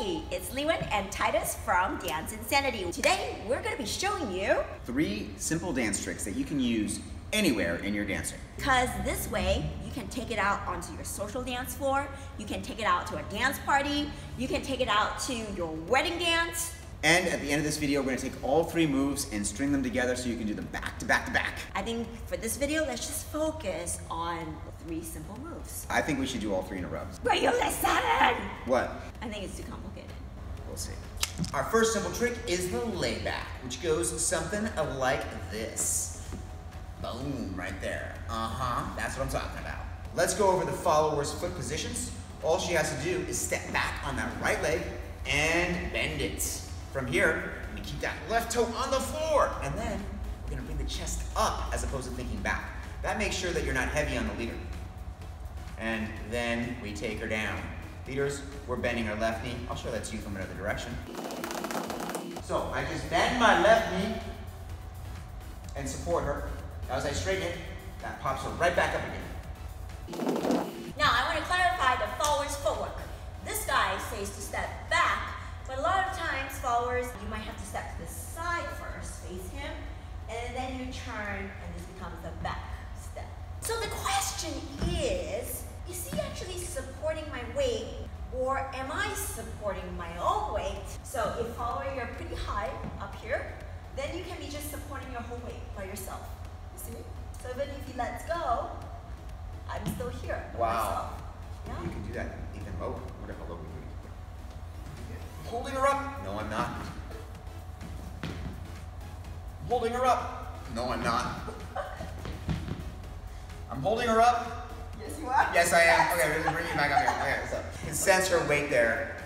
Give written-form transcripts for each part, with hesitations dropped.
Hey, it's LiWen and Tytus from Dance Insanity. Today, we're going to be showing you 3 simple dance tricks that you can use anywhere in your dancing. Because this way, you can take it out onto your social dance floor, you can take it out to a dance party, you can take it out to your wedding dance. And at the end of this video, we're going to take all 3 moves and string them together so you can do them back to back to back. I think for this video, let's just focus on 3 simple moves. I think we should do all 3 in a row. Will you listen? What? I think it's too complicated. We'll see. Our first simple trick is the layback, which goes something like this. Boom, right there. That's what I'm talking about. Let's go over the follower's foot positions. All she has to do is step back on that right leg and bend it. From here, we keep that left toe on the floor, and then we're gonna bring the chest up as opposed to thinking back. That makes sure that you're not heavy on the leader. And then we take her down. Leaders, we're bending our left knee. I'll show that to you from another direction. So I just bend my left knee and support her. Now as I straighten it, that pops her right back up again. Now I want to clarify the follower's footwork. This guy says to step back, but a lot of times followers, you might have to step to the side first, face him, and then you turn and this becomes the back step. So the question is he actually supporting my weight or am I supporting my own weight? So if follower, you're pretty high up here, then you can be just supporting your whole weight by yourself. You see? So even if he lets go, I'm still here by myself. Yeah? You can do that even lower. What if a lower? Holding her up? No, I'm not. Holding her up? No, I'm not. I'm holding her up. Yes, you are? Yes, I am. Okay, we're gonna bring you back up here. Okay, so you can sense her weight there.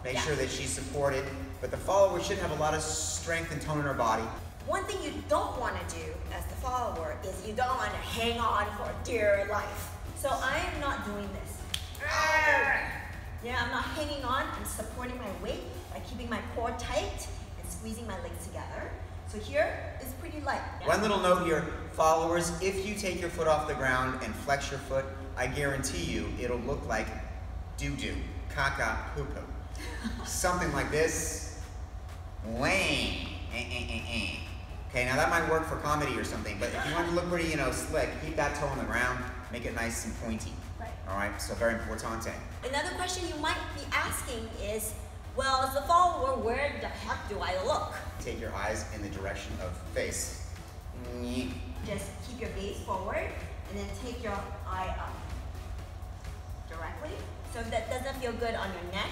Make sure that she's supported. But the follower should have a lot of strength and tone in her body. One thing you don't want to do as the follower is you don't want to hang on for dear life. So I am not doing this. Yeah, I'm not hanging on. I'm supporting my weight by keeping my core tight and squeezing my legs together. So here is pretty light. Yeah? One little note here, followers, if you take your foot off the ground and flex your foot, I guarantee you it'll look like doo-doo, caca, poo-poo. Something like this. Lame. Okay, now that might work for comedy or something, but if you want to look pretty, slick, keep that toe on the ground, make it nice and pointy. Right. All right, so very importante. Another question you might be asking is, well, as the follower, where the heck do I look? Take your eyes in the direction of face. Just keep your gaze forward and then take your eye up directly. So if that doesn't feel good on your neck,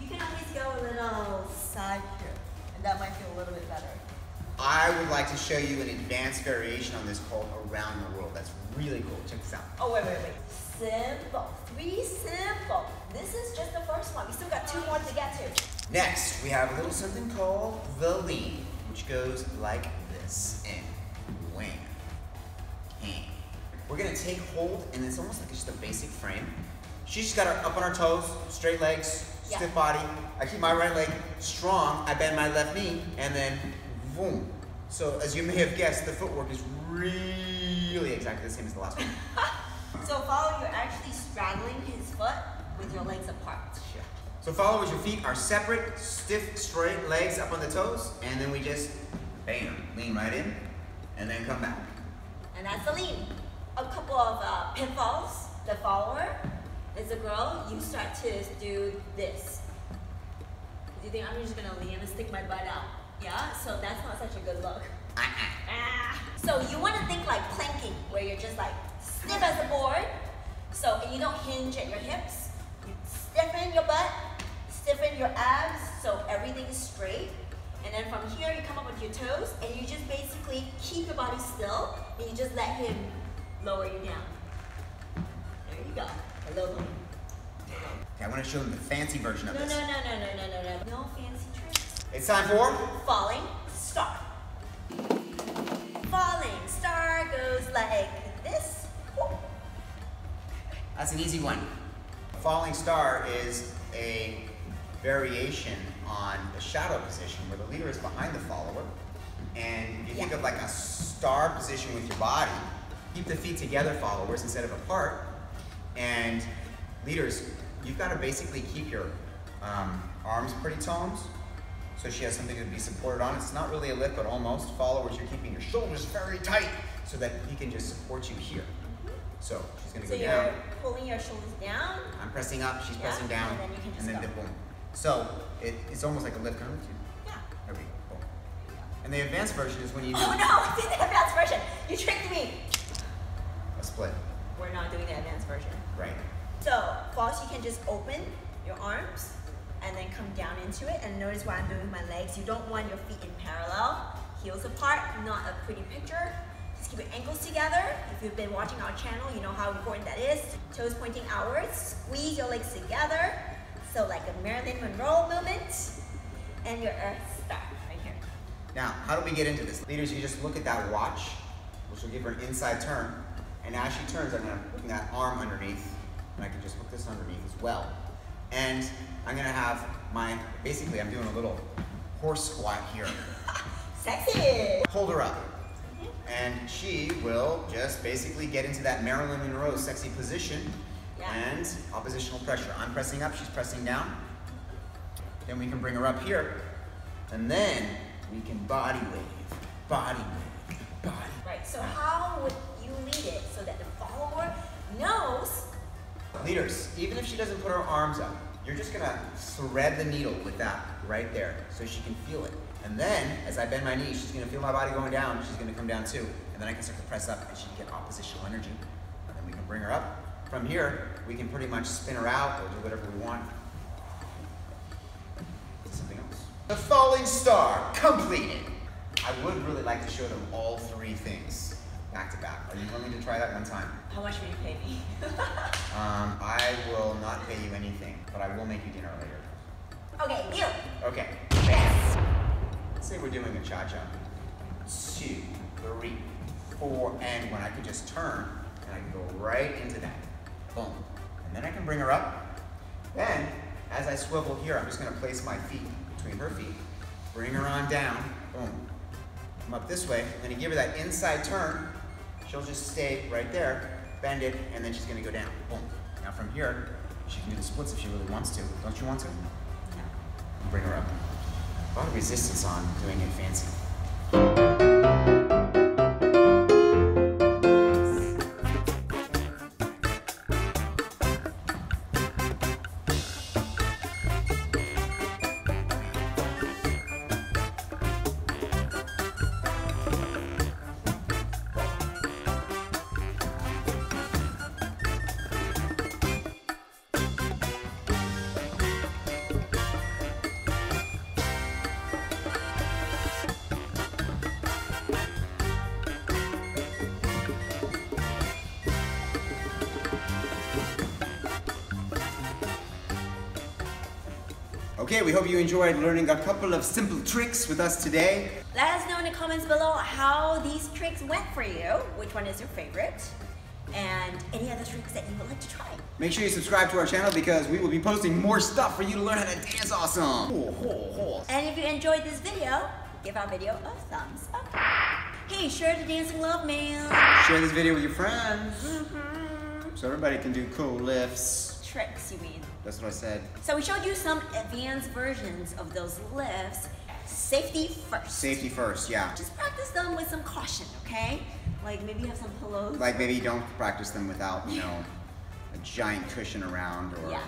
you can always go a little side here, and that might feel a little bit better. I would like to show you an advanced variation on this called Around the World. That's really cool. Check this out. Oh, wait. Simple. 3 simple. This is just the first one. We still got 2 more to get to. Next, we have a little something called the lean, which goes like this. And wham. And we're going to take hold, and it's almost like it's just a basic frame. She's just got her up on her toes, straight legs, stiff body. I keep my right leg strong. I bend my left knee, and then boom. So as you may have guessed, the footwork is really exactly the same as the last one. So follow, you're actually straddling his foot with your legs apart. Yeah. So follow with your feet are separate, stiff, straight legs up on the toes, and then we just, bam, lean right in, and then come back. And that's the lean. A couple of pitfalls. The follower is a girl, you start to do this. Do you think I'm just gonna lean and stick my butt out? Yeah, so that's not such a good look. So you want to think like planking, where you're just like stiff as a board. So and you don't hinge at your hips. You stiffen your butt, stiffen your abs, so everything is straight. And then from here you come up with your toes, and you just basically keep your body still, and you just let him lower you down. There you go. A little lean. Okay, I want to show them the fancy version of this. No. No fancy tricks. It's time for Falling star. Falling star goes like this. That's an easy one. Falling star is a variation on the shadow position where the leader is behind the follower. And you think of like a star position with your body. Keep the feet together, followers, instead of apart. And leaders, you've got to basically keep your arms pretty toned, so she has something to be supported on. It's not really a lift, but almost. Followers, you're keeping your shoulders very tight so that he can just support you here. So she's gonna go down. So you're pulling your shoulders down. I'm pressing up, she's pressing down, and then you can just go. boom. So it's almost like a lift. Can I lift you? Yeah. There we go. Boom. And the advanced version is when you do Oh no, it's the advanced version. You tricked me. a split. We're not doing the advanced version. Right. So first you can just open your arms and then come down into it. And notice what I'm doing with my legs. You don't want your feet in parallel, heels apart, not a pretty picture. Just keep your ankles together. If you've been watching our channel, you know how important that is. Toes pointing outwards. Squeeze your legs together. So like a Marilyn Monroe movement. And your start right here. Now, how do we get into this? Leaders, you just look at that watch, which will give her an inside turn. And as she turns, I'm gonna put that arm underneath, and I can just hook this underneath as well. And I'm gonna have basically I'm doing a little horse squat here. Sexy! Hold her up. And she will just basically get into that Marilyn Monroe sexy position. And oppositional pressure. I'm pressing up, she's pressing down. Then we can bring her up here. And then we can body wave, body wave, body. Right, so how would you lead it so that the follower knows? Leaders, even if she doesn't put her arms up, you're just gonna thread the needle with that right there so she can feel it. And then, as I bend my knee, she's gonna feel my body going down, she's gonna come down too. And then I can start to press up and she can get oppositional energy. And then we can bring her up. From here, we can pretty much spin her out or do whatever we want. Something else. The falling star completed. I would really like to show them all three things back to back. Are you willing to try that one time? How much will you pay me? I will not pay you anything, but I will make you dinner later. Okay, deal. Okay. Yes. Let's say we're doing a cha-cha. 2, 3, 4, and when I can just turn and I can go right into that. Boom. And then I can bring her up. Then, as I swivel here, I'm just gonna place my feet between her feet. Bring her on down. Boom. Come up this way. Then you give her that inside turn. She'll just stay right there, bend it, and then she's gonna go down. Boom. Now from here, she can do the splits if she really wants to. Don't you want to? No. Bring her up. A lot of resistance on doing it fancy. Okay, we hope you enjoyed learning a couple of simple tricks with us today. Let us know in the comments below how these tricks went for you. Which one is your favorite? And any other tricks that you would like to try. Make sure you subscribe to our channel because we will be posting more stuff for you to learn how to dance awesome. And if you enjoyed this video, give our video a thumbs up. Hey, share the dancing love mail. Share this video with your friends. So everybody can do cool lifts. Tricks, you mean? That's what I said. So we showed you some advanced versions of those lifts. Safety first. Safety first, yeah. Just practice them with some caution, okay? Like maybe have some pillows. Like maybe don't practice them without, you know, a giant cushion around or,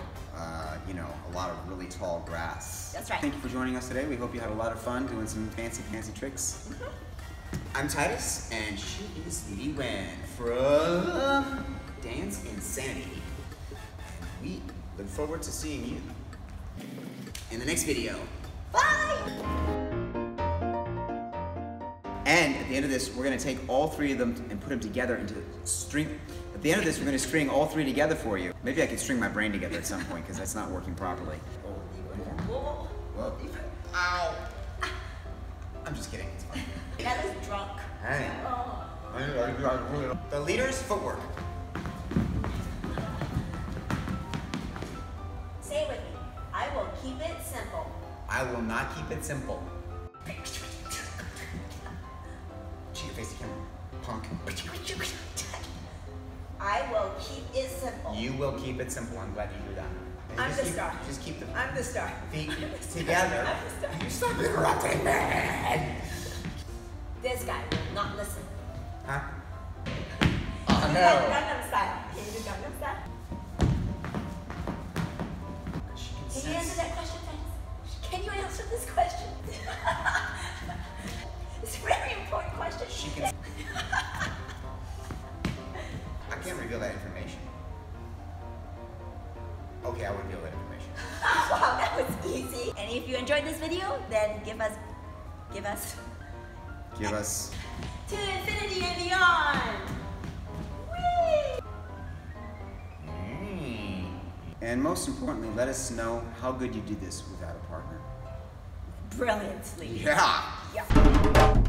you know, a lot of really tall grass. That's right. Thank you for joining us today. We hope you had a lot of fun doing some fancy tricks. I'm Tytus, and she is LiWen from Dance Insanity. We look forward to seeing you in the next video. Bye! And at the end of this, we're gonna take all three of them and put them together into string. At the end of this, we're gonna string all three together for you. Maybe I can string my brain together at some point because that's not working properly. Whoa. Ow! I'm just kidding, it's fine. That is drunk. Hey. The leader's footwork. Say it with me. I will keep it simple. I will not keep it simple. Cheat face the camera. Punk. I will keep it simple. You will keep it simple. I'm glad you do that. I'm the star. Just keep the I'm the star. feet together. I'm the star. You stop interrupting me. This guy will not listen. Huh? Oh no. Gangnam style. Can you do Gangnam style? Can you answer that question, Tytus? Can you answer this question? It's a very important question. She can. I can't reveal that information. Okay, I will reveal that information. Wow, that was easy. And if you enjoyed this video, then give us to infinity and beyond. Whee! And most importantly, let us know how good you did this without a partner. Brilliantly. Yeah. Yeah.